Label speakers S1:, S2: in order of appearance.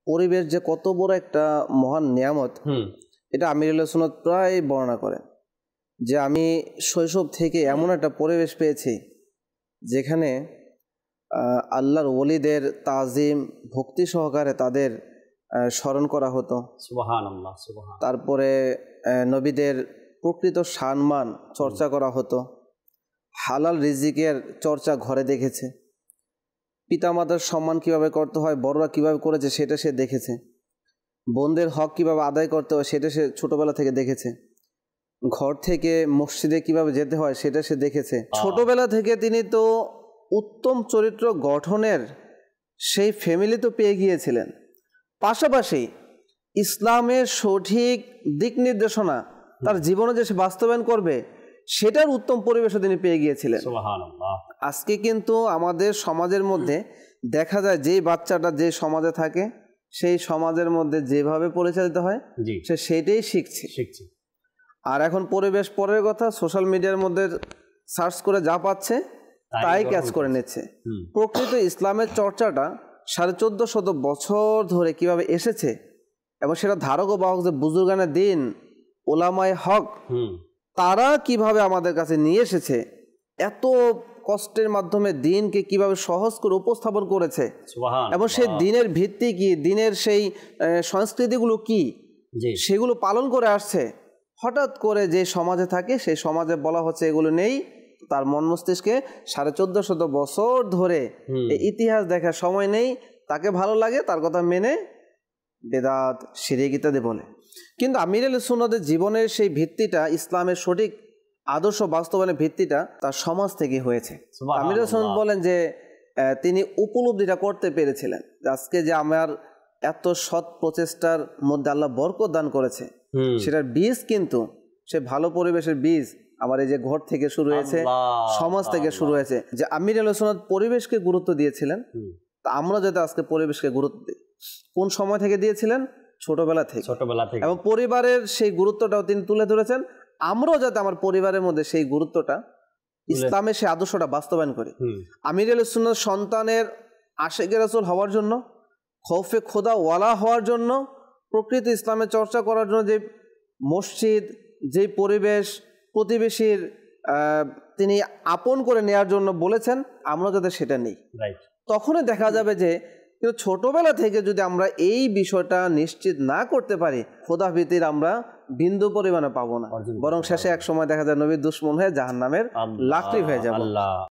S1: পরিবেশ যে কত বড় একটা মহান নিয়ামত, এটা আমির আহলে সুন্নাত প্রায় বর্ণনা করেন যে আমি শৈশব থেকে এমন একটা পরিবেশ পেয়েছি যেখানে আল্লাহর ওলিদের তাজিম ভক্তি সহকারে তাদের স্মরণ করা হতো।
S2: সুবহানাল্লাহ, সুবহানাল্লাহ।
S1: তারপরে নবীদের প্রকৃত সম্মান চর্চা করা হতো। হালাল রিজিকের চর্চা ঘরে দেখেছে। পিতামাতার সম্মান কিভাবে করতে হয়, বড়রা কিভাবে করেছে সেটা সে দেখেছে। বোনদের হক কিভাবে আদায় করতে হয় সেটা সে ছোটবেলা থেকে দেখেছে। ঘর থেকে মসজিদে কিভাবে যেতে হয় সেটা সে দেখেছে। ছোটবেলা থেকে তিনি তো উত্তম চরিত্র গঠনের সেই ফ্যামিলি তো পেয়ে গিয়েছিলেন। পাশাপাশি ইসলামের সঠিক দিক নির্দেশনা তার জীবনে যে সে বাস্তবায়ন করবে সেটার উত্তম পরিবেশও তিনি পেয়ে গিয়েছিলেন।
S2: সুবহানাল্লাহ।
S1: আজকে কিন্তু আমাদের সমাজের মধ্যে দেখা যায় যেই বাচ্চাটা যে সমাজে থাকে সেই সমাজের মধ্যে যেভাবে পরিচালিত হয় সে সেটাই শিখছে। আর এখন পরিবেশ পরের কথা, সোশ্যাল মিডিয়ার মধ্যে সার্চ করে যা পাচ্ছে তাই ক্যাচ করে নিচ্ছে। প্রকৃত ইসলামের চর্চাটা 1450 বছর ধরে কিভাবে এসেছে এবং সেটা ধারক ও বাহক যে বুজুর্গানে দিন ওলামায়ে হক তারা কিভাবে আমাদের কাছে নিয়ে এসেছে, এত কষ্টের মাধ্যমে দিনকে কিভাবে সহজ করে উপস্থাপন করেছে এবং সেই দিনের ভিত্তি কি, দিনের সেই সংস্কৃতিগুলো কি সেগুলো পালন করে আসছে। হঠাৎ করে যে সমাজে থাকে সেই সমাজে বলা হচ্ছে এগুলো নেই, তার মন মস্তিষ্কে 1450 বছর ধরে ইতিহাস দেখার সময় নেই, তাকে ভালো লাগে তার কথা মেনে বেদাত শিরক ইত্যাদি বলে। কিন্তু আমির আহলে সুন্নাতের জীবনের সেই ভিত্তিটা, ইসলামের সঠিক আদর্শ বাস্তবায়নের ভিত্তিটা তার সমাজ থেকে হয়েছে। আমির আহলে সুন্নাত বলেন যে তিনি উপলব্ধিটা করতে পেরেছিলেন আজকে যে আমার এত সৎ প্রচেষ্টার মধ্যে আল্লাহ বরকত দান করেছে, সেটার বীজ কিন্তু সে ভালো পরিবেশের বীজ আমার এই যে ঘর থেকে শুরু হয়েছে, সমাজ থেকে শুরু হয়েছে। যে আমির আহলে সুন্নাত পরিবেশকে গুরুত্ব দিয়েছিলেন, তা আমরা যাতে আজকে পরিবেশকে গুরুত্ব দিই। কোন সময় থেকে দিয়েছিলেন? ছোটবেলা থেকে। এবং পরিবারের সেই গুরুত্বটাও তিনি তুলে ধরেছেন। আমরাও যাতে আমার পরিবারের মধ্যে সেই গুরুত্বটা, ইসলামের সেই আদর্শটা বাস্তবায়ন করি। আমির আহলে সুন্নাত সন্তানের আশিকে রাসূল হওয়ার জন্য, খৌফে খোদা ওয়ালা হওয়ার জন্য, প্রকৃত ইসলামের চর্চা করার জন্য যে মসজিদ, যে পরিবেশ, প্রতিবেশীর তিনি আপন করে নেওয়ার জন্য বলেছেন, আমরা যাতে সেটা নেই। তখনই দেখা যাবে যে কিন্তু ছোটবেলা থেকে যদি আমরা এই বিষয়টা নিশ্চিত না করতে পারি, খোদাভীতির আমরা বিন্দু পরিমাণে পাবো না, বরং শেষে এক সময় দেখা যায় নবীর দুশমন হয়ে জাহান্নামের লাকড়ি হয়ে যাবো।